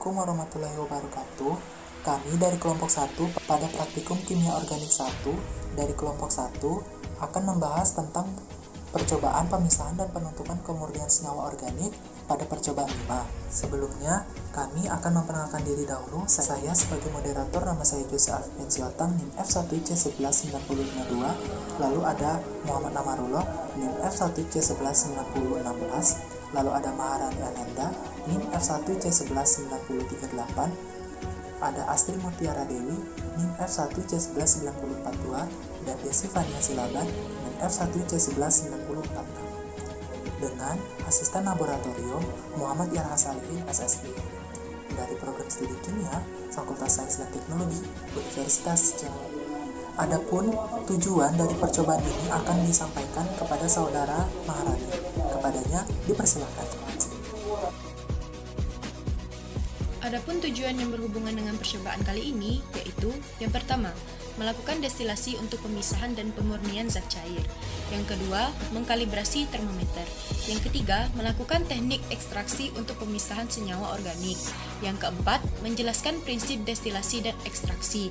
Assalamualaikum warahmatullahi wabarakatuh. Kami dari kelompok 1 pada praktikum kimia organik 1 dari kelompok 1 akan membahas tentang percobaan pemisahan dan penentukan kemurnian senyawa organik pada percobaan 5. Sebelumnya, kami akan memperkenalkan diri dahulu. Saya sebagai moderator, nama saya Jose Alvin Siotang, NIM F1C119052. Lalu ada Muhammad Namarullah, NIM F1C119016. Lalu ada Maharani Ananda, NIM F1C11938. Ada Astri Mutiara Dewi, NIM F1C11942. Dan Desi Fania Silaban, NIM F1C11946. Dengan asisten laboratorium Muhammad Yarha Salihin, SSI. Dari program studi kimia, Fakultas Sains dan Teknologi, Universitas Jawa. Adapun tujuan dari percobaan ini akan disampaikan kepada saudara Maharani. Kepadanya dipersilakan. Adapun tujuan yang berhubungan dengan percobaan kali ini yaitu yang pertama, melakukan destilasi untuk pemisahan dan pemurnian zat cair. Yang kedua, mengkalibrasi termometer. Yang ketiga, melakukan teknik ekstraksi untuk pemisahan senyawa organik. Yang keempat, menjelaskan prinsip destilasi dan ekstraksi.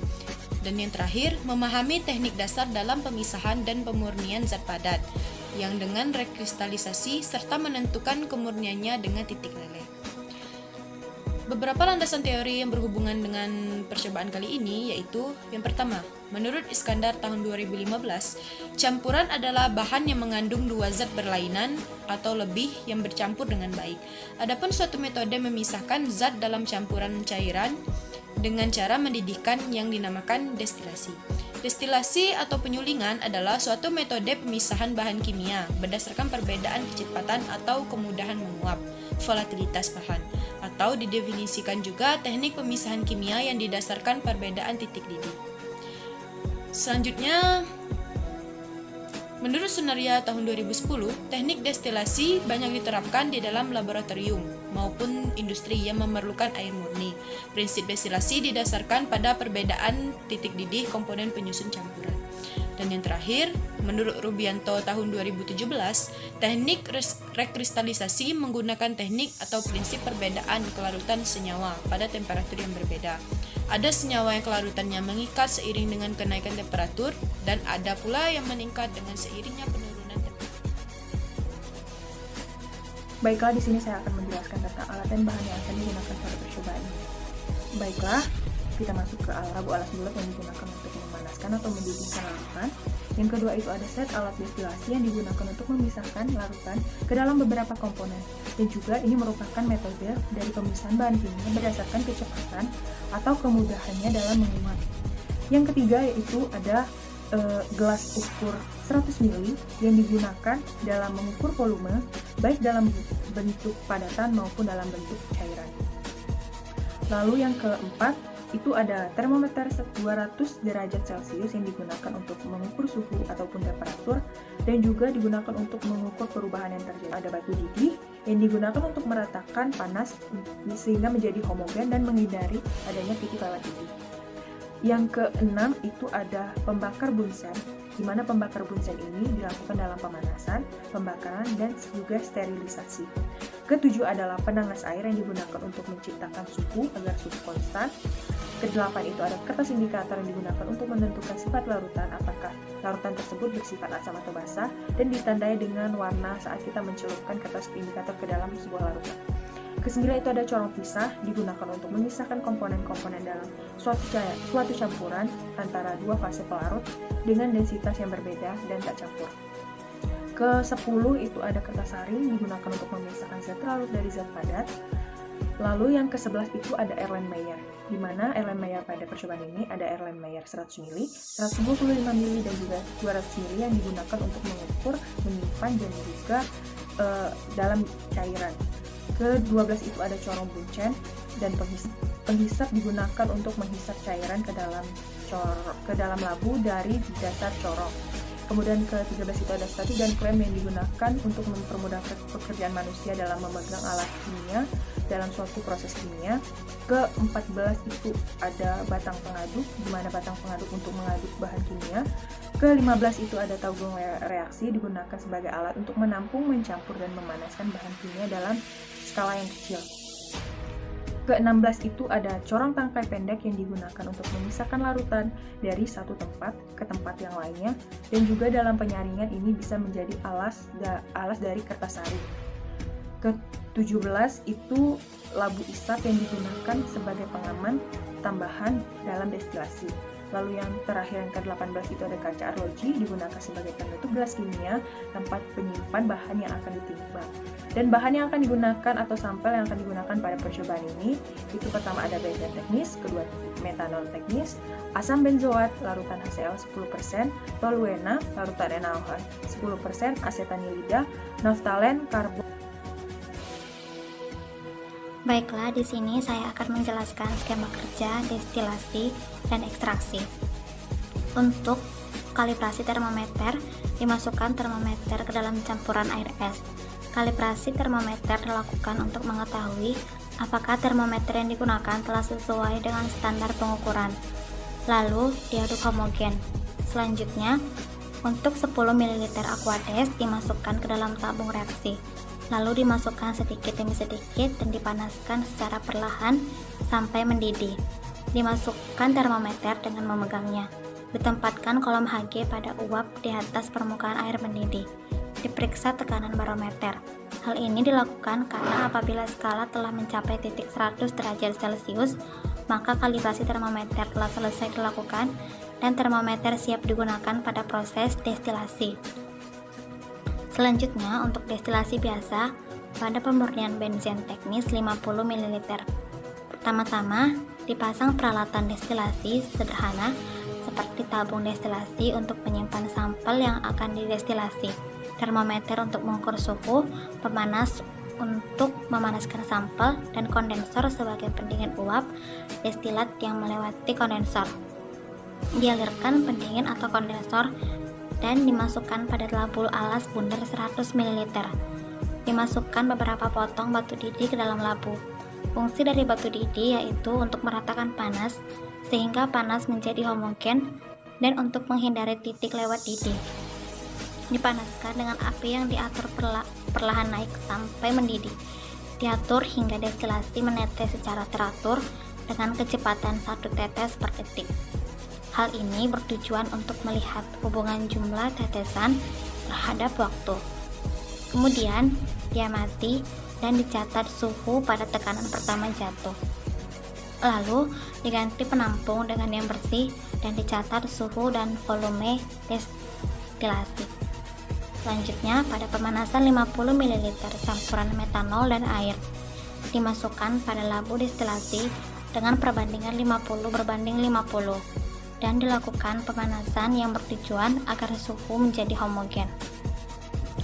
Dan yang terakhir, memahami teknik dasar dalam pemisahan dan pemurnian zat padat, yang dengan rekristalisasi serta menentukan kemurniannya dengan titik leleh. Beberapa landasan teori yang berhubungan dengan percobaan kali ini yaitu yang pertama, menurut Iskandar tahun 2015, campuran adalah bahan yang mengandung dua zat berlainan atau lebih yang bercampur dengan baik. Adapun suatu metode memisahkan zat dalam campuran cairan dengan cara mendidihkan yang dinamakan destilasi. Destilasi atau penyulingan adalah suatu metode pemisahan bahan kimia berdasarkan perbedaan kecepatan atau kemudahan menguap, volatilitas bahan, atau didefinisikan juga teknik pemisahan kimia yang didasarkan perbedaan titik didih. Selanjutnya, menurut Sunaria tahun 2010, teknik destilasi banyak diterapkan di dalam laboratorium maupun industri yang memerlukan air murni. Prinsip destilasi didasarkan pada perbedaan titik didih komponen penyusun campuran. Dan yang terakhir, menurut Rubianto tahun 2017, teknik rekristalisasi menggunakan teknik atau prinsip perbedaan kelarutan senyawa pada temperatur yang berbeda. Ada senyawa yang kelarutannya mengikat seiring dengan kenaikan temperatur, dan ada pula yang meningkat dengan seiringnya penurunan temperatur. Baiklah, di sini saya akan menjelaskan tentang alat dan bahan yang akan digunakan pada percobaan ini. Baiklah, kita masuk ke alat alas bulat yang digunakan untuk memanaskan atau mendidihkan larutan. Yang kedua itu ada set alat destilasi yang digunakan untuk memisahkan larutan ke dalam beberapa komponen. Dan juga ini merupakan metode dari pemisahan bahan kimia berdasarkan kecepatan atau kemudahannya dalam menguap. Yang ketiga yaitu ada gelas ukur 100 ml yang digunakan dalam mengukur volume baik dalam bentuk padatan maupun dalam bentuk cairan. Lalu yang keempat itu ada termometer 200 derajat Celcius yang digunakan untuk mengukur suhu ataupun temperatur, dan juga digunakan untuk mengukur perubahan yang terjadi. Ada batu didih yang digunakan untuk meratakan panas sehingga menjadi homogen dan menghindari adanya titik lewat didih. Yang keenam itu ada pembakar bunsen, di mana pembakar bunsen ini dilakukan dalam pemanasan, pembakaran, dan juga sterilisasi. Ketujuh adalah penanas air yang digunakan untuk menciptakan suhu agar suhu konstan. Kedelapan itu ada kertas indikator yang digunakan untuk menentukan sifat larutan, apakah larutan tersebut bersifat asam atau basah, dan ditandai dengan warna saat kita mencelupkan kertas indikator ke dalam sebuah larutan. Kesembilan itu ada corong pisah, digunakan untuk memisahkan komponen-komponen dalam suatu campuran antara dua fase pelarut dengan densitas yang berbeda dan tak campur. Ke-10 itu ada kertas saring, digunakan untuk memisahkan zat larut dari zat padat. Lalu yang ke-11 itu ada Erlenmeyer, di mana Erlenmeyer pada percobaan ini ada Erlenmeyer 100 ml, 125 ml, dan juga 200 ml yang digunakan untuk mengukur, menyimpan, dan juga dalam cairan. Ke-12 itu ada corong bunsen dan penghisap digunakan untuk menghisap cairan ke dalam labu dari dasar corong. Kemudian ke-13 itu ada statik dan klem yang digunakan untuk mempermudah pekerjaan manusia dalam memegang alat kimia dalam suatu proses kimia. Ke-14 itu ada batang pengaduk, di mana batang pengaduk untuk mengaduk bahan kimia. Ke-15 itu ada tabung reaksi, digunakan sebagai alat untuk menampung, mencampur, dan memanaskan bahan kimia dalam skala yang kecil. Ke-16 itu ada corong tangkai pendek yang digunakan untuk memisahkan larutan dari satu tempat ke tempat yang lainnya, dan juga dalam penyaringan ini bisa menjadi alas dari kertas saring. Ke-17 itu labu isap yang digunakan sebagai pengaman tambahan dalam destilasi. Lalu yang terakhir yang ke-18 itu ada kaca arloji, digunakan sebagai penutup gelas kimia, tempat penyimpan bahan yang akan ditimbang. Dan bahan yang akan digunakan atau sampel yang akan digunakan pada percobaan ini, itu pertama ada benzen teknis, kedua metanol teknis, asam benzoat, larutan HCl 10%, toluena, larutan NaOH 10%, asetanilida, naftalen, karbon. Baiklah, di sini saya akan menjelaskan skema kerja, destilasi, dan ekstraksi. Untuk kalibrasi termometer, dimasukkan termometer ke dalam campuran air es. Kalibrasi termometer dilakukan untuk mengetahui apakah termometer yang digunakan telah sesuai dengan standar pengukuran. Lalu, diaduk homogen. Selanjutnya, untuk 10 ml Aquades dimasukkan ke dalam tabung reaksi. Lalu dimasukkan sedikit demi sedikit dan dipanaskan secara perlahan sampai mendidih. Dimasukkan termometer dengan memegangnya. Ditempatkan kolom Hg pada uap di atas permukaan air mendidih. Diperiksa tekanan barometer. Hal ini dilakukan karena apabila skala telah mencapai titik 100 derajat Celcius, maka kalibrasi termometer telah selesai dilakukan dan termometer siap digunakan pada proses destilasi. Selanjutnya, untuk destilasi biasa, pada pemurnian benzen teknis 50 ml. Pertama-tama, dipasang peralatan destilasi sederhana seperti tabung destilasi untuk menyimpan sampel yang akan didestilasi, termometer untuk mengukur suhu, pemanas untuk memanaskan sampel, dan kondensor sebagai pendingin uap destilat yang melewati kondensor. Dialirkan pendingin atau kondensor dan dimasukkan pada labu alas bundar 100 ml. Dimasukkan beberapa potong batu didih ke dalam labu. Fungsi dari batu didih yaitu untuk meratakan panas sehingga panas menjadi homogen dan untuk menghindari titik lewat didih. Dipanaskan dengan api yang diatur perlahan naik sampai mendidih. Diatur hingga destilasi menetes secara teratur dengan kecepatan 1 tetes per detik. Hal ini bertujuan untuk melihat hubungan jumlah tetesan terhadap waktu. Kemudian, diamati dan dicatat suhu pada tekanan pertama jatuh. Lalu, diganti penampung dengan yang bersih dan dicatat suhu dan volume destilasi. Selanjutnya, pada pemanasan 50 ml campuran metanol dan air dimasukkan pada labu destilasi dengan perbandingan 50/50 dan dilakukan pemanasan yang bertujuan agar suhu menjadi homogen.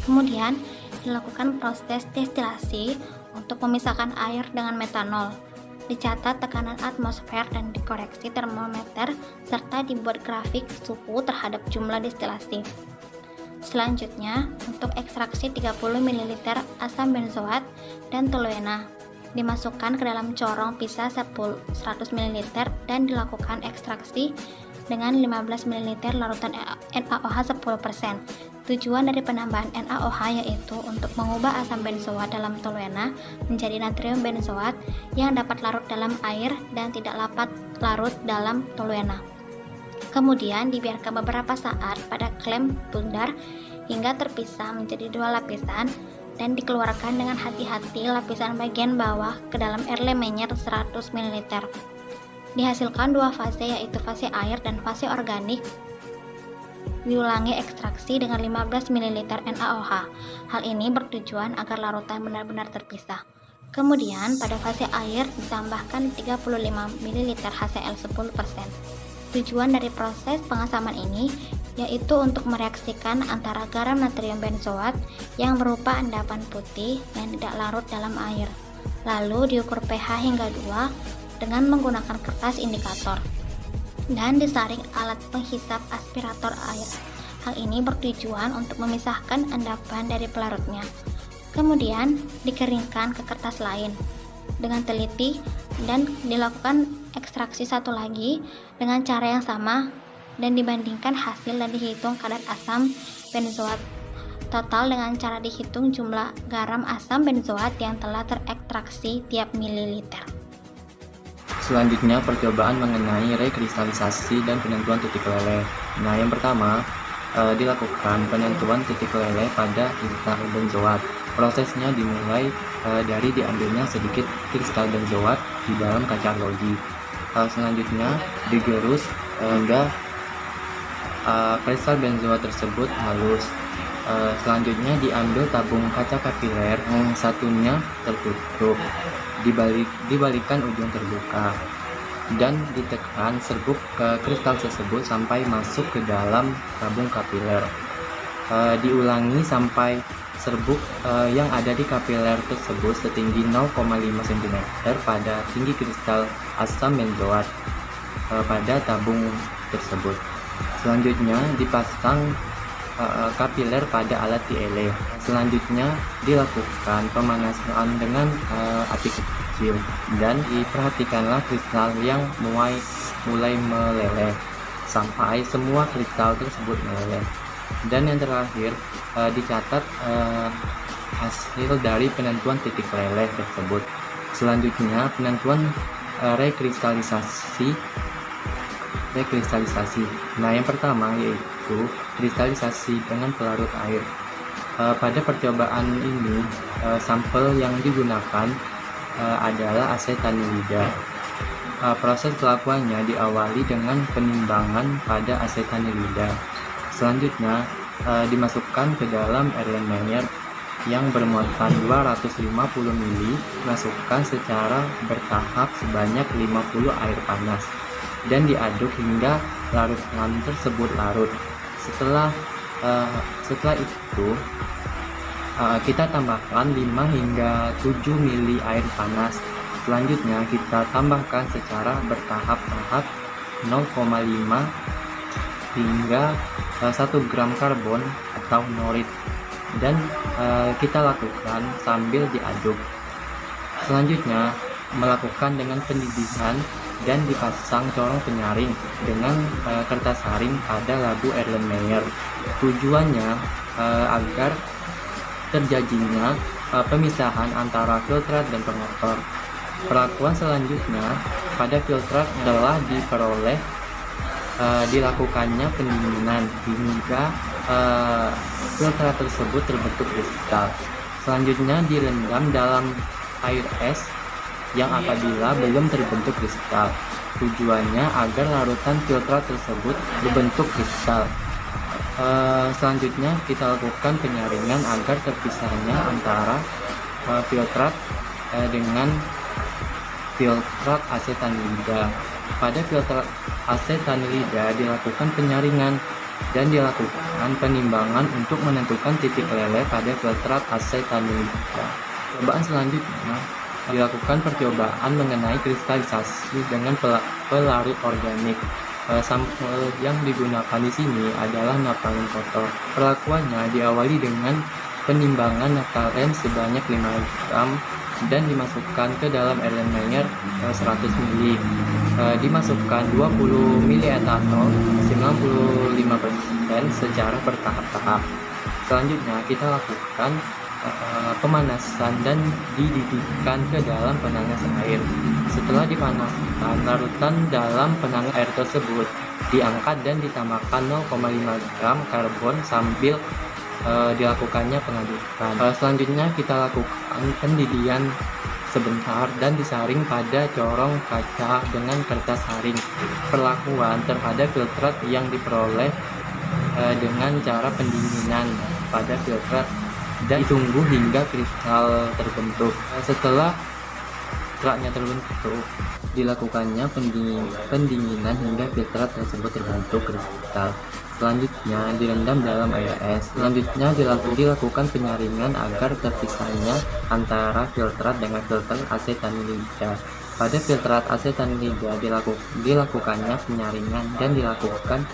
Kemudian, dilakukan proses destilasi untuk memisahkan air dengan metanol. Dicatat tekanan atmosfer dan dikoreksi termometer serta dibuat grafik suhu terhadap jumlah destilasi. Selanjutnya, untuk ekstraksi 30 ml asam benzoat dan toluena dimasukkan ke dalam corong pisah 100 ml dan dilakukan ekstraksi dengan 15 ml larutan NaOH 10%. Tujuan dari penambahan NaOH yaitu untuk mengubah asam benzoat dalam toluena menjadi natrium benzoat yang dapat larut dalam air dan tidak dapat larut dalam toluena. Kemudian dibiarkan beberapa saat pada klem bundar hingga terpisah menjadi 2 lapisan dan dikeluarkan dengan hati-hati lapisan bagian bawah ke dalam air lemenyer 100 ml. Dihasilkan 2 fase yaitu fase air dan fase organik. Diulangi ekstraksi dengan 15 ml NaOH. Hal ini bertujuan agar larutan benar-benar terpisah. Kemudian pada fase air ditambahkan 35 ml HCl 10%. Tujuan dari proses pengasaman ini yaitu untuk mereaksikan antara garam natrium benzoat yang berupa endapan putih yang tidak larut dalam air. Lalu diukur pH hingga 2 dengan menggunakan kertas indikator dan disaring alat penghisap aspirator air. Hal ini bertujuan untuk memisahkan endapan dari pelarutnya. Kemudian dikeringkan ke kertas lain dengan teliti dan dilakukan ekstraksi satu lagi dengan cara yang sama dan dibandingkan hasil dan dihitung kadar asam benzoat total dengan cara dihitung jumlah garam asam benzoat yang telah terekstraksi tiap mililiter. Selanjutnya, percobaan mengenai rekristalisasi dan penentuan titik leleh. Nah, yang pertama, dilakukan penentuan titik leleh pada kristal benzoat. Prosesnya dimulai dari diambilnya sedikit kristal benzoat di dalam kaca arloji. Selanjutnya, digerus hingga kristal benzoat tersebut halus. Selanjutnya diambil tabung kaca kapiler yang satunya tertutup, dibalikkan ujung terbuka, dan ditekan serbuk ke kristal tersebut sampai masuk ke dalam tabung kapiler. Diulangi sampai serbuk yang ada di kapiler tersebut setinggi 0,5 cm pada tinggi kristal asam benzoat pada tabung tersebut. Selanjutnya dipasang kapiler pada alat TLE. Selanjutnya dilakukan pemanasan dengan api kecil, dan diperhatikanlah kristal yang mulai meleleh sampai semua kristal tersebut meleleh. Dan yang terakhir, dicatat hasil dari penentuan titik leleh tersebut. Selanjutnya penentuan rekristalisasi. Nah, yang pertama yaitu kristalisasi dengan pelarut air. Pada percobaan ini, sampel yang digunakan adalah asetanilida. Proses pelakuannya diawali dengan penimbangan pada asetanilida. Selanjutnya, dimasukkan ke dalam Erlenmeyer yang bermuatan 250 ml, dimasukkan secara bertahap sebanyak 50 air panas, dan diaduk hingga larutan tersebut larut. Setelah itu kita tambahkan 5 hingga 7 ml air panas. Selanjutnya kita tambahkan secara bertahap-tahap 0,5 hingga 1 gram karbon atau norit, dan kita lakukan sambil diaduk. Selanjutnya melakukan dengan pendidikan dan dipasang corong penyaring dengan kertas saring pada labu Erlenmeyer. Tujuannya agar terjadinya pemisahan antara filtrat dan pengotor. Perlakuan selanjutnya pada filtrat telah diperoleh dilakukannya pendinginan hingga filtrat tersebut terbentuk kristal. Selanjutnya direndam dalam air es yang apabila belum terbentuk kristal. Tujuannya agar larutan filtrat tersebut berbentuk kristal. Selanjutnya kita lakukan penyaringan agar terpisahnya antara filtrat dengan filtrat asetanilida. Pada filtrat asetanilida dilakukan penyaringan dan dilakukan penimbangan untuk menentukan titik leleh pada filtrat asetanilida. Percobaan selanjutnya dilakukan percobaan mengenai kristalisasi dengan pelarut organik. Sampel yang digunakan di sini adalah napalm kotor. Perlakuannya diawali dengan penimbangan napalm sebanyak 5 gram dan dimasukkan ke dalam Erlenmeyer 100 ml. Dimasukkan 20 ml etanol 95% secara bertahap-tahap. Selanjutnya kita lakukan pemanasan dan dididihkan ke dalam penanas air. Setelah dipanaskan, larutan dalam penanas air tersebut diangkat dan ditambahkan 0,5 gram karbon sambil dilakukannya pengadukan. Selanjutnya kita lakukan pendidihkan sebentar dan disaring pada corong kaca dengan kertas saring. Perlakuan terhadap filtrat yang diperoleh dengan cara pendinginan pada filtrat dan ditunggu hingga kristal terbentuk. Setelah filtratnya terbentuk, dilakukannya pendinginan hingga filtrat tersebut terbentuk kristal. Selanjutnya direndam dalam air es. Selanjutnya dilakukan penyaringan agar terpisahnya antara filtrat dengan filter asetanilida. Pada filtrat asetanilida dilakukannya penyaringan dan dilakukan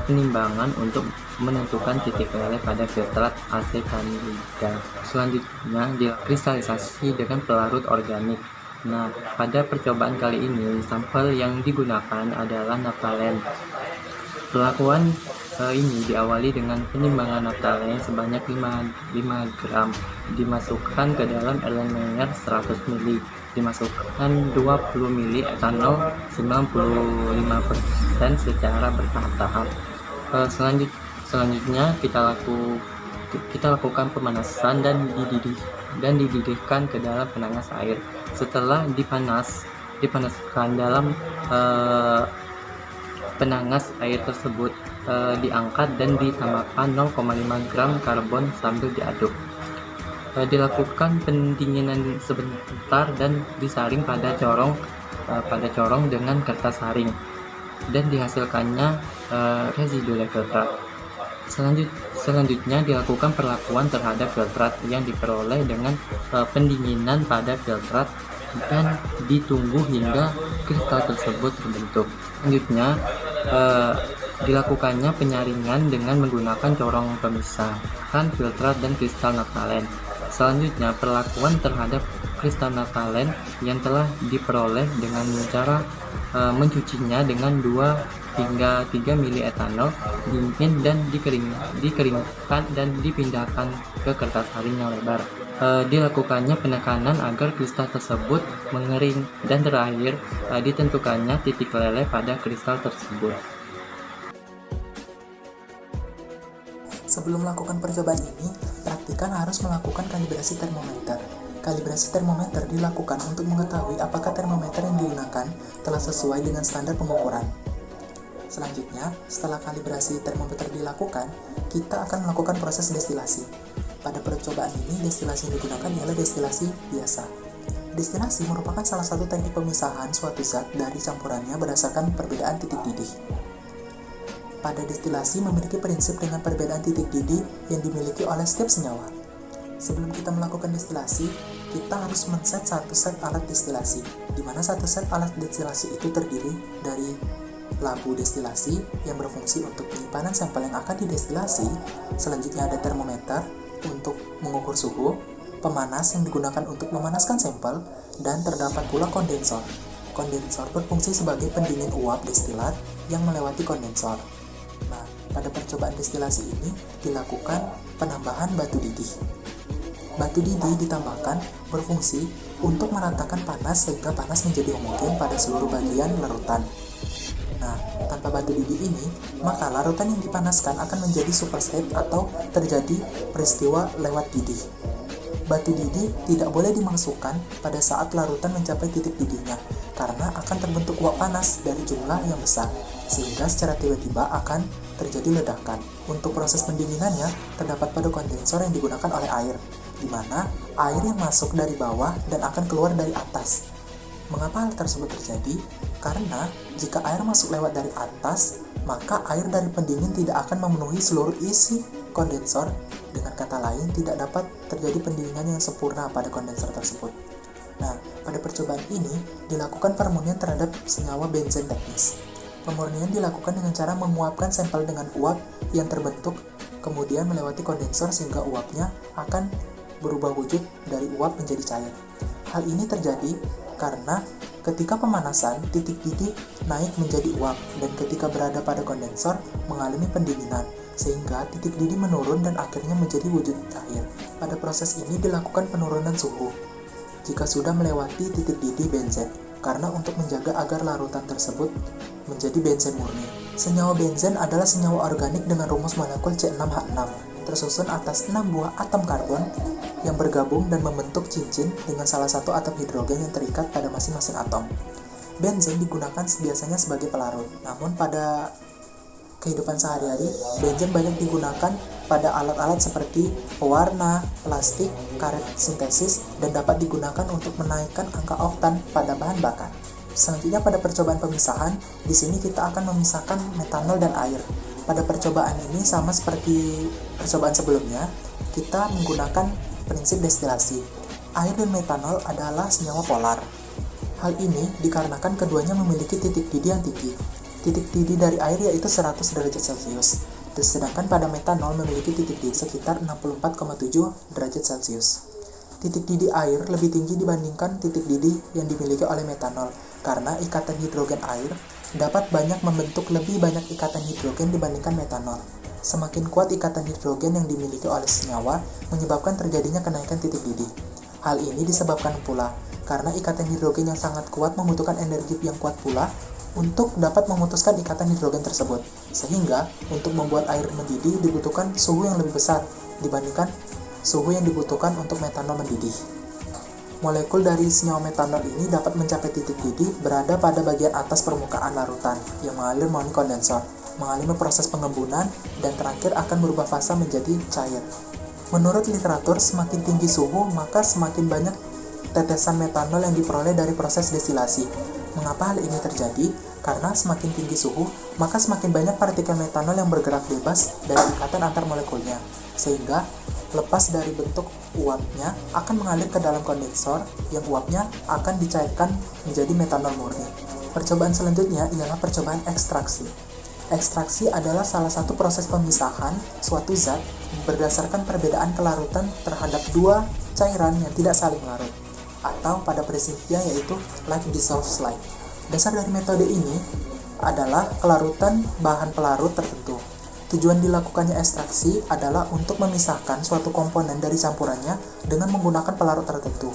penimbangan untuk menentukan titik leleh pada filtrat asetanilida. Selanjutnya dikristalisasi dengan pelarut organik. Nah, pada percobaan kali ini sampel yang digunakan adalah napalm. Perlakuan ini diawali dengan penimbangan naftalen sebanyak 5 gram, dimasukkan ke dalam Erlenmeyer 100 ml, dimasukkan 20 ml etanol 95% secara bertahap-tahap. Selanjutnya kita lakukan pemanasan dan dididihkan ke dalam penanas air. Setelah dipanaskan dalam penanas air tersebut diangkat dan ditambahkan 0,5 gram karbon sambil diaduk. Dilakukan pendinginan sebentar dan disaring pada corong dengan kertas saring, dan dihasilkannya residu filtrat. Selanjutnya dilakukan perlakuan terhadap filtrat yang diperoleh dengan pendinginan pada filtrat dan ditunggu hingga kristal tersebut terbentuk. Selanjutnya dilakukannya penyaringan dengan menggunakan corong pemisahan filtrat dan kristal naftalen. Selanjutnya perlakuan terhadap kristal naftalen yang telah diperoleh dengan cara mencucinya dengan 2 hingga 3 ml etanol dingin dan dikeringkan dan dipindahkan ke kertas saring yang lebar. Dilakukannya penekanan agar kristal tersebut mengering, dan terakhir ditentukannya titik leleh pada kristal tersebut. Sebelum melakukan percobaan ini, praktikan harus melakukan kalibrasi termometer. Kalibrasi termometer dilakukan untuk mengetahui apakah termometer yang digunakan telah sesuai dengan standar pengukuran. Selanjutnya, setelah kalibrasi termometer dilakukan, kita akan melakukan proses destilasi. Pada percobaan ini, destilasi yang digunakan ialah destilasi biasa. Destilasi merupakan salah satu teknik pemisahan suatu zat dari campurannya berdasarkan perbedaan titik didih. Pada destilasi memiliki prinsip dengan perbedaan titik didih yang dimiliki oleh setiap senyawa. Sebelum kita melakukan destilasi, kita harus men-set satu set alat destilasi, di mana satu set alat destilasi itu terdiri dari labu destilasi yang berfungsi untuk penyimpanan sampel yang akan didestilasi. Selanjutnya ada termometer untuk mengukur suhu, pemanas yang digunakan untuk memanaskan sampel, dan terdapat pula kondensor. Kondensor berfungsi sebagai pendingin uap destilat yang melewati kondensor. Nah, pada percobaan destilasi ini dilakukan penambahan batu didih. Batu didih ditambahkan berfungsi untuk meratakan panas sehingga panas menjadi homogen pada seluruh bagian larutan. Nah, tanpa batu didih ini, maka larutan yang dipanaskan akan menjadi superstate atau terjadi peristiwa lewat didih. Batu didih tidak boleh dimasukkan pada saat larutan mencapai titik didihnya, karena akan terbentuk uap panas dari jumlah yang besar, sehingga secara tiba-tiba akan terjadi ledakan. Untuk proses pendinginannya, terdapat pada kondensor yang digunakan oleh air, di mana air yang masuk dari bawah dan akan keluar dari atas. Mengapa hal tersebut terjadi? Karena jika air masuk lewat dari atas, maka air dari pendingin tidak akan memenuhi seluruh isi kondensor. Dengan kata lain, tidak dapat terjadi pendinginan yang sempurna pada kondensor tersebut. Nah, pada percobaan ini dilakukan permurnian terhadap senyawa benzen teknis. Pemurnian dilakukan dengan cara menguapkan sampel dengan uap yang terbentuk, kemudian melewati kondensor sehingga uapnya akan berubah wujud dari uap menjadi cair. Hal ini terjadi karena ketika pemanasan, titik didih naik menjadi uap, dan ketika berada pada kondensor mengalami pendinginan, sehingga titik didih menurun dan akhirnya menjadi wujud cair. Pada proses ini dilakukan penurunan suhu jika sudah melewati titik didih benzen, karena untuk menjaga agar larutan tersebut menjadi benzen murni. Senyawa benzen adalah senyawa organik dengan rumus molekul C6H6, tersusun atas 6 buah atom karbon yang bergabung dan membentuk cincin dengan salah satu atom hidrogen yang terikat pada masing-masing atom. Benzen digunakan biasanya sebagai pelarut, namun pada kehidupan sehari-hari, benzen banyak digunakan pada alat-alat seperti pewarna, plastik, karet sintesis, dan dapat digunakan untuk menaikkan angka oktan pada bahan bakar. Selanjutnya pada percobaan pemisahan, di sini kita akan memisahkan metanol dan air. Pada percobaan ini sama seperti percobaan sebelumnya, kita menggunakan prinsip destilasi. Air dan metanol adalah senyawa polar. Hal ini dikarenakan keduanya memiliki titik didih yang tinggi. Titik didih dari air yaitu 100 derajat Celcius, sedangkan pada metanol memiliki titik didih sekitar 64,7 derajat Celcius. Titik didih air lebih tinggi dibandingkan titik didih yang dimiliki oleh metanol, karena ikatan hidrogen air dapat membentuk lebih banyak ikatan hidrogen dibandingkan metanol. Semakin kuat ikatan hidrogen yang dimiliki oleh senyawa menyebabkan terjadinya kenaikan titik didih. Hal ini disebabkan pula karena ikatan hidrogen yang sangat kuat membutuhkan energi yang kuat pula untuk dapat memutuskan ikatan hidrogen tersebut. Sehingga untuk membuat air mendidih dibutuhkan suhu yang lebih besar dibandingkan suhu yang dibutuhkan untuk metanol mendidih. Molekul dari senyawa metanol ini dapat mencapai titik didih berada pada bagian atas permukaan larutan yang mengalir melalui kondensor, mengalami proses pengembunan, dan terakhir akan berubah fasa menjadi cair. Menurut literatur, semakin tinggi suhu, maka semakin banyak tetesan metanol yang diperoleh dari proses destilasi. Mengapa hal ini terjadi? Karena semakin tinggi suhu, maka semakin banyak partikel metanol yang bergerak bebas dari ikatan antar molekulnya, sehingga lepas dari bentuk uapnya akan mengalir ke dalam kondensor yang uapnya akan dicairkan menjadi metanol murni. Percobaan selanjutnya ialah percobaan ekstraksi. Ekstraksi adalah salah satu proses pemisahan suatu zat berdasarkan perbedaan kelarutan terhadap dua cairan yang tidak saling larut, atau pada prinsipnya yaitu like dissolves like. Dasar dari metode ini adalah kelarutan bahan pelarut tertentu. Tujuan dilakukannya ekstraksi adalah untuk memisahkan suatu komponen dari campurannya dengan menggunakan pelarut tertentu.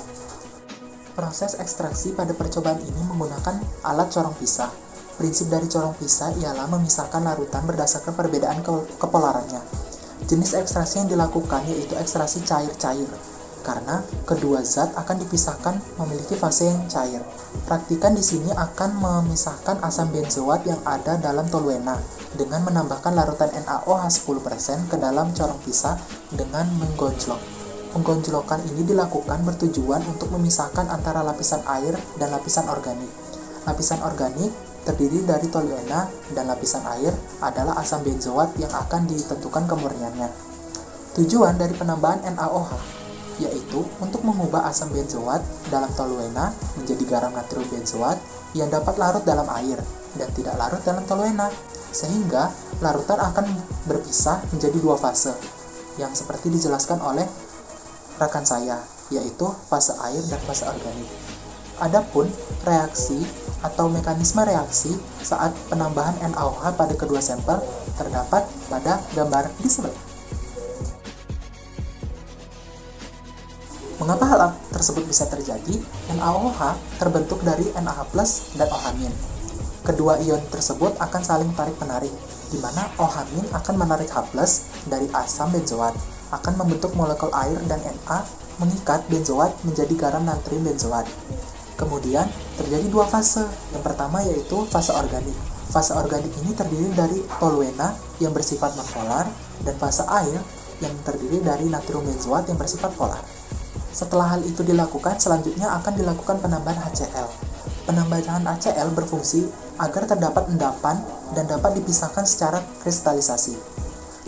Proses ekstraksi pada percobaan ini menggunakan alat corong pisah. Prinsip dari corong pisah ialah memisahkan larutan berdasarkan perbedaan kepolarannya. Jenis ekstraksi yang dilakukan yaitu ekstraksi cair-cair, karena kedua zat akan dipisahkan memiliki fase yang cair. Praktikan di sini akan memisahkan asam benzoat yang ada dalam toluena dengan menambahkan larutan NaOH 10% ke dalam corong pisah dengan menggonjlok. Penggonjlokan ini dilakukan bertujuan untuk memisahkan antara lapisan air dan lapisan organik. Lapisan organik terdiri dari toluena dan lapisan air adalah asam benzoat yang akan ditentukan kemurniannya. Tujuan dari penambahan NaOH yaitu untuk mengubah asam benzoat dalam toluena menjadi garam natrium benzoat yang dapat larut dalam air dan tidak larut dalam toluena, sehingga larutan akan berpisah menjadi dua fase yang seperti dijelaskan oleh rekan saya, yaitu fase air dan fase organik. Adapun reaksi atau mekanisme reaksi saat penambahan NaOH pada kedua sampel terdapat pada gambar di sebelah. Mengapa hal tersebut bisa terjadi? NaOH terbentuk dari NaH+ dan OH-. Kedua ion tersebut akan saling tarik-menarik, di mana OH- akan menarik H+ dari asam benzoat, akan membentuk molekul air dan Na mengikat benzoat menjadi garam natrium benzoat. Kemudian terjadi dua fase. Yang pertama yaitu fase organik. Fase organik ini terdiri dari toluena yang bersifat nonpolar dan fase air yang terdiri dari natrium benzoat yang bersifat polar. Setelah hal itu dilakukan, selanjutnya akan dilakukan penambahan HCl. Penambahan HCl berfungsi agar terdapat endapan dan dapat dipisahkan secara kristalisasi.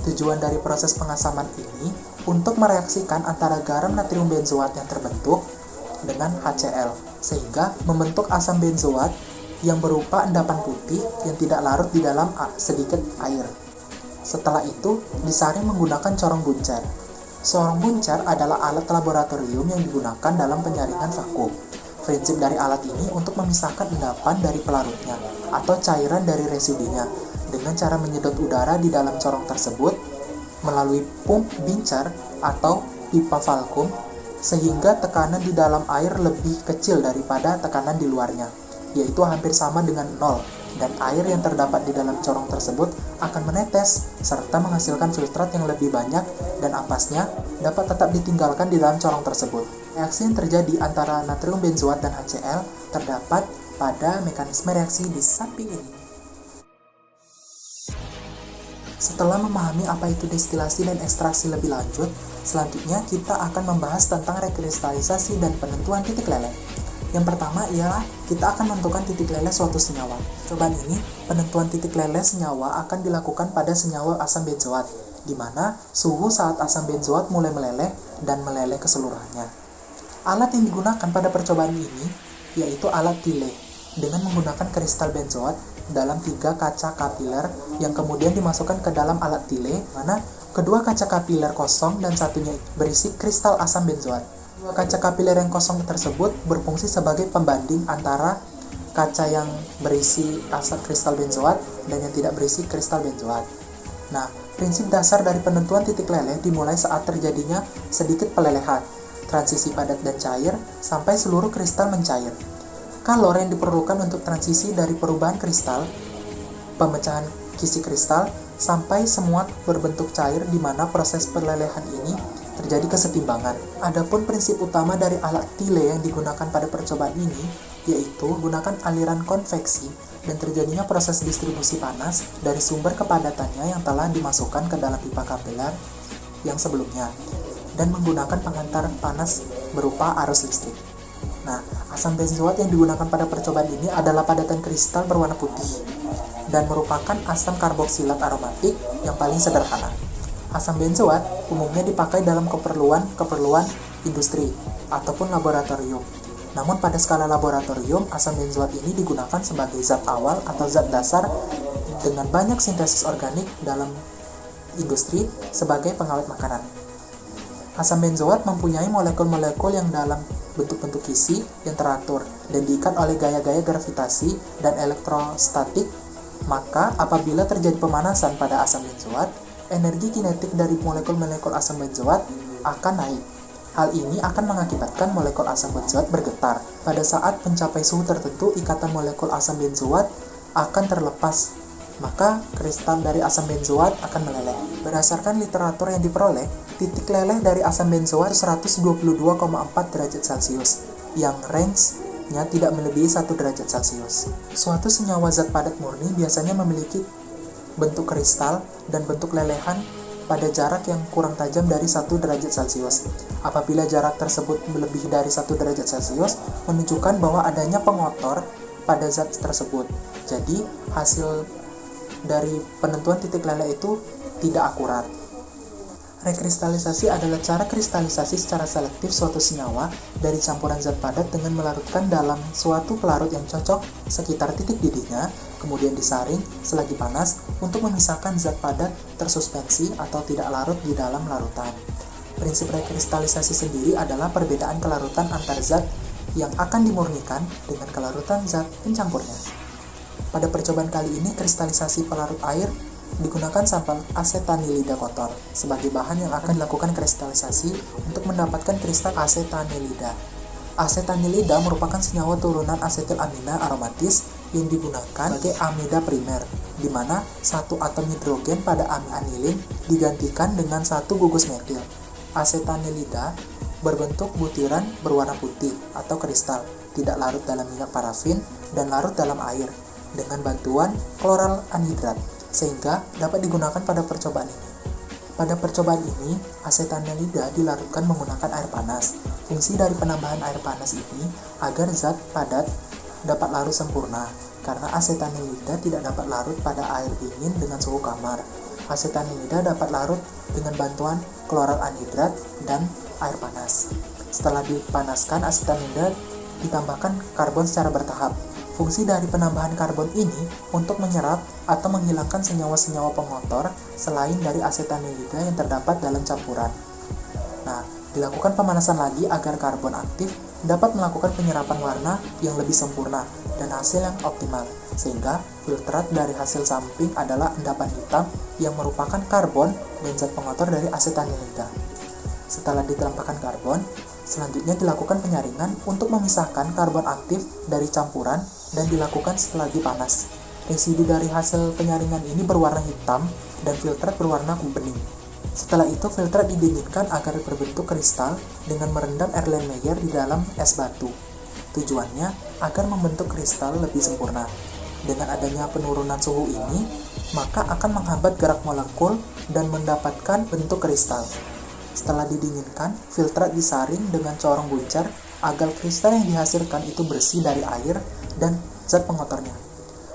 Tujuan dari proses pengasaman ini untuk mereaksikan antara garam natrium benzoat yang terbentuk dengan HCl, sehingga membentuk asam benzoat yang berupa endapan putih yang tidak larut di dalam sedikit air. Setelah itu, disaring menggunakan corong buncer. Corong buncer adalah alat laboratorium yang digunakan dalam penyaringan vakum. Prinsip dari alat ini untuk memisahkan endapan dari pelarutnya atau cairan dari residunya dengan cara menyedot udara di dalam corong tersebut melalui pump bincer atau pipa vakum, sehingga tekanan di dalam air lebih kecil daripada tekanan di luarnya, yaitu hampir sama dengan 0, dan air yang terdapat di dalam corong tersebut akan menetes serta menghasilkan filtrat yang lebih banyak, dan ampasnya dapat tetap ditinggalkan di dalam corong tersebut. Reaksi yang terjadi antara natrium benzoat dan HCl terdapat pada mekanisme reaksi di samping ini. Setelah memahami apa itu destilasi dan ekstraksi lebih lanjut, selanjutnya kita akan membahas tentang rekristalisasi dan penentuan titik leleh. Yang pertama ialah kita akan menentukan titik leleh suatu senyawa. Percobaan ini, penentuan titik leleh senyawa akan dilakukan pada senyawa asam benzoat, di mana suhu saat asam benzoat mulai meleleh dan meleleh keseluruhannya. Alat yang digunakan pada percobaan ini yaitu alat Thiele dengan menggunakan kristal benzoat dalam 3 kaca kapiler yang kemudian dimasukkan ke dalam alat Thiele, mana kedua kaca kapiler kosong dan satunya berisi kristal asam benzoat. Dua kaca kapiler yang kosong tersebut berfungsi sebagai pembanding antara kaca yang berisi asam kristal benzoat dan yang tidak berisi kristal benzoat. Nah, prinsip dasar dari penentuan titik leleh dimulai saat terjadinya sedikit pelelehan, transisi padat dan cair, sampai seluruh kristal mencair. Kalor yang diperlukan untuk transisi dari perubahan kristal, pemecahan kisi kristal, sampai semua berbentuk cair di mana proses pelelehan ini terjadi kesetimbangan. Adapun prinsip utama dari alat Thiele yang digunakan pada percobaan ini, yaitu gunakan aliran konveksi dan terjadinya proses distribusi panas dari sumber kepadatannya yang telah dimasukkan ke dalam pipa kapiler yang sebelumnya, dan menggunakan penghantar panas berupa arus listrik. Nah, asam benzoat yang digunakan pada percobaan ini adalah padatan kristal berwarna putih dan merupakan asam karboksilat aromatik yang paling sederhana. Asam benzoat umumnya dipakai dalam keperluan industri ataupun laboratorium. Namun pada skala laboratorium, asam benzoat ini digunakan sebagai zat awal atau zat dasar dengan banyak sintesis organik dalam industri sebagai pengawet makanan. Asam benzoat mempunyai molekul-molekul yang dalam bentuk-bentuk kisi yang teratur dan diikat oleh gaya-gaya gravitasi dan elektrostatik. Maka apabila terjadi pemanasan pada asam benzoat, energi kinetik dari molekul-molekul asam benzoat akan naik. Hal ini akan mengakibatkan molekul asam benzoat bergetar. Pada saat mencapai suhu tertentu, ikatan molekul asam benzoat akan terlepas, maka kristal dari asam benzoat akan meleleh. Berdasarkan literatur yang diperoleh, titik leleh dari asam benzoat 122,4 derajat Celcius, yang range-nya tidak melebihi 1 derajat Celcius. Suatu senyawa zat padat murni biasanya memiliki bentuk kristal dan bentuk lelehan pada jarak yang kurang tajam dari 1 derajat Celcius. Apabila jarak tersebut lebih dari 1 derajat Celcius, menunjukkan bahwa adanya pengotor pada zat tersebut. Jadi, hasil dari penentuan titik leleh itu tidak akurat. Rekristalisasi adalah cara kristalisasi secara selektif suatu senyawa dari campuran zat padat dengan melarutkan dalam suatu pelarut yang cocok sekitar titik didihnya, kemudian disaring selagi panas untuk memisahkan zat padat tersuspensi atau tidak larut di dalam larutan. Prinsip rekristalisasi sendiri adalah perbedaan kelarutan antar zat yang akan dimurnikan dengan kelarutan zat pencampurnya. Pada percobaan kali ini, kristalisasi pelarut air digunakan sampel asetanilida kotor sebagai bahan yang akan dilakukan kristalisasi untuk mendapatkan kristal asetanilida. Asetanilida merupakan senyawa turunan asetilamina aromatis yang digunakan sebagai amida primer, di mana satu atom hidrogen pada anilin digantikan dengan satu gugus metil. Asetanilida berbentuk butiran berwarna putih atau kristal, tidak larut dalam minyak parafin dan larut dalam air dengan bantuan kloral anhidrat, sehingga dapat digunakan pada percobaan ini. Pada percobaan ini, asetanilida dilarutkan menggunakan air panas. Fungsi dari penambahan air panas ini agar zat padat dapat larut sempurna, karena asetanilida tidak dapat larut pada air dingin dengan suhu kamar. Asetanilida dapat larut dengan bantuan kloral anhidrat dan air panas. Setelah dipanaskan, asetanilida ditambahkan karbon secara bertahap. Fungsi dari penambahan karbon ini untuk menyerap atau menghilangkan senyawa-senyawa pengotor selain dari asetanilida yang terdapat dalam campuran. Nah, dilakukan pemanasan lagi agar karbon aktif dapat melakukan penyerapan warna yang lebih sempurna dan hasil yang optimal, sehingga filtrat dari hasil samping adalah endapan hitam yang merupakan karbon dan zat pengotor dari asetanilida. Setelah ditambahkan karbon, selanjutnya dilakukan penyaringan untuk memisahkan karbon aktif dari campuran dan dilakukan setelah panas. Residu dari hasil penyaringan ini berwarna hitam dan filtrat berwarna bening. Setelah itu, filtrat didinginkan agar berbentuk kristal dengan merendam Erlenmeyer di dalam es batu. Tujuannya agar membentuk kristal lebih sempurna. Dengan adanya penurunan suhu ini, maka akan menghambat gerak molekul dan mendapatkan bentuk kristal. Setelah didinginkan, filtrat disaring dengan corong buncar agar kristal yang dihasilkan itu bersih dari air dan zat pengotornya.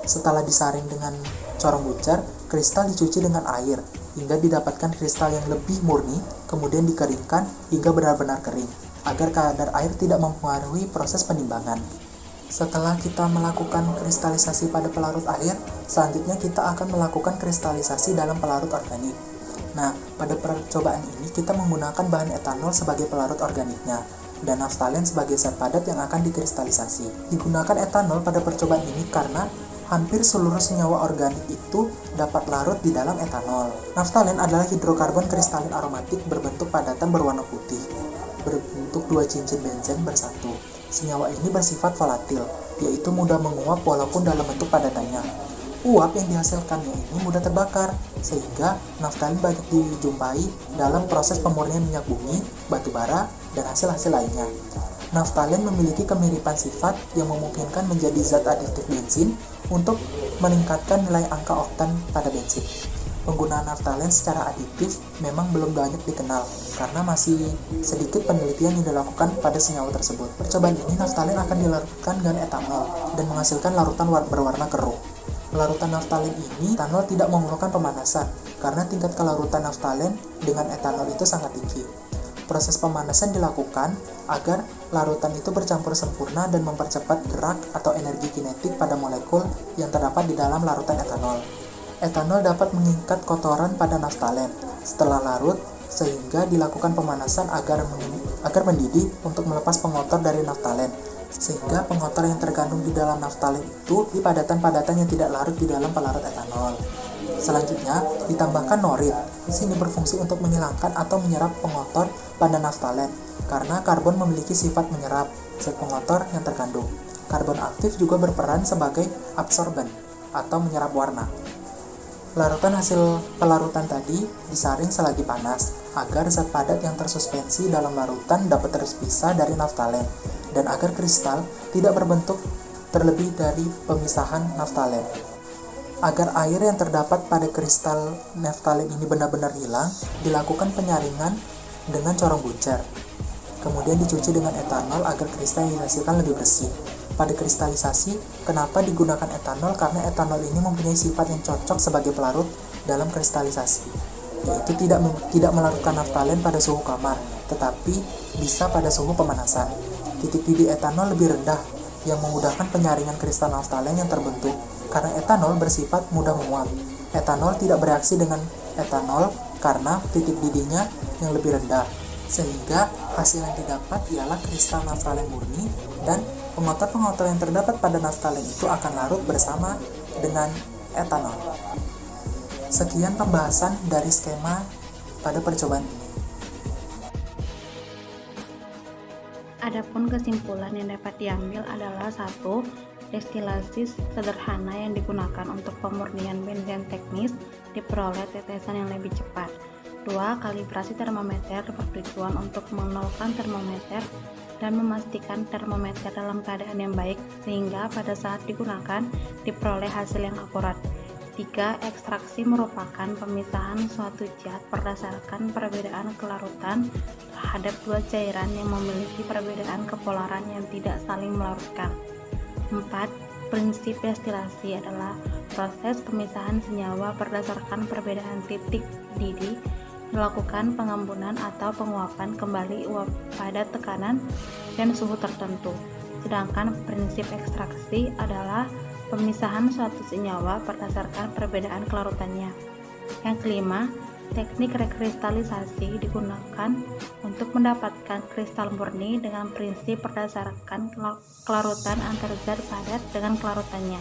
Setelah disaring dengan corong buncar, kristal dicuci dengan air hingga didapatkan kristal yang lebih murni, kemudian dikeringkan hingga benar-benar kering, agar kadar air tidak mempengaruhi proses penimbangan. Setelah kita melakukan kristalisasi pada pelarut air, selanjutnya kita akan melakukan kristalisasi dalam pelarut organik. Nah, pada percobaan ini kita menggunakan bahan etanol sebagai pelarut organiknya. dan naftalen sebagai zat padat yang akan dikristalisasi. Digunakan etanol pada percobaan ini karena hampir seluruh senyawa organik itu dapat larut di dalam etanol. Naftalen adalah hidrokarbon kristalin aromatik berbentuk padatan berwarna putih, berbentuk 2 cincin benzen bersatu. Senyawa ini bersifat volatil, yaitu mudah menguap walaupun dalam bentuk padatannya. Uap yang dihasilkannya ini mudah terbakar, sehingga naftalen banyak dijumpai dalam proses pemurnian minyak bumi, batu bara, dan hasil-hasil lainnya. Naftalen memiliki kemiripan sifat yang memungkinkan menjadi zat adiktif bensin untuk meningkatkan nilai angka oktan pada bensin. Penggunaan naftalen secara adiktif memang belum banyak dikenal, karena masih sedikit penelitian yang dilakukan pada senyawa tersebut. Percobaan ini, naftalen akan dilarutkan dengan etanol dan menghasilkan larutan berwarna keruh. Larutan naftalen ini, etanol tidak memerlukan pemanasan, karena tingkat kelarutan naftalen dengan etanol itu sangat tinggi. Proses pemanasan dilakukan agar larutan itu bercampur sempurna dan mempercepat gerak atau energi kinetik pada molekul yang terdapat di dalam larutan etanol. Etanol dapat mengikat kotoran pada naftalen setelah larut, sehingga dilakukan pemanasan agar mendidih untuk melepas pengotor dari naftalen, sehingga pengotor yang terkandung di dalam naftalen itu di padatan-padatan yang tidak larut di dalam pelarut etanol. Selanjutnya, ditambahkan norit. Di sini berfungsi untuk menghilangkan atau menyerap pengotor pada naftalen, karena karbon memiliki sifat menyerap zat pengotor yang terkandung. Karbon aktif juga berperan sebagai absorben atau menyerap warna. Larutan hasil pelarutan tadi disaring selagi panas, agar zat padat yang tersuspensi dalam larutan dapat terpisah dari naftalen, dan agar kristal tidak berbentuk terlebih dari pemisahan naftalen. Agar air yang terdapat pada kristal naftalen ini benar-benar hilang, dilakukan penyaringan dengan corong buncer. Kemudian dicuci dengan etanol agar kristal yang dihasilkan lebih bersih. Pada kristalisasi, kenapa digunakan etanol? Karena etanol ini mempunyai sifat yang cocok sebagai pelarut dalam kristalisasi, yaitu tidak melarutkan naftalen pada suhu kamar, tetapi bisa pada suhu pemanasan. Titik didih etanol lebih rendah, yang memudahkan penyaringan kristal naftalen yang terbentuk, karena etanol bersifat mudah menguap. Etanol tidak bereaksi dengan etanol karena titik didihnya yang lebih rendah, sehingga hasil yang didapat ialah kristal naftalen murni, dan pengotor-pengotor yang terdapat pada naftalen itu akan larut bersama dengan etanol. Sekian pembahasan dari skema pada percobaan ini. Adapun kesimpulan yang dapat diambil adalah 1. Destilasi sederhana yang digunakan untuk pemurnian benzen teknis diperoleh tetesan yang lebih cepat. 2. Kalibrasi termometer bertujuan untuk menolkan termometer dan memastikan termometer dalam keadaan yang baik sehingga pada saat digunakan diperoleh hasil yang akurat. 3. Ekstraksi merupakan pemisahan suatu zat berdasarkan perbedaan kelarutan terhadap dua cairan yang memiliki perbedaan kepolaran yang tidak saling melarutkan. 4. Prinsip destilasi adalah proses pemisahan senyawa berdasarkan perbedaan titik didih, melakukan pengembunan atau penguapan kembali uap pada tekanan dan suhu tertentu. Sedangkan prinsip ekstraksi adalah pemisahan suatu senyawa berdasarkan perbedaan kelarutannya. Yang kelima, teknik rekristalisasi digunakan untuk mendapatkan kristal murni dengan prinsip berdasarkan kelarutan antar zat padat dengan kelarutannya.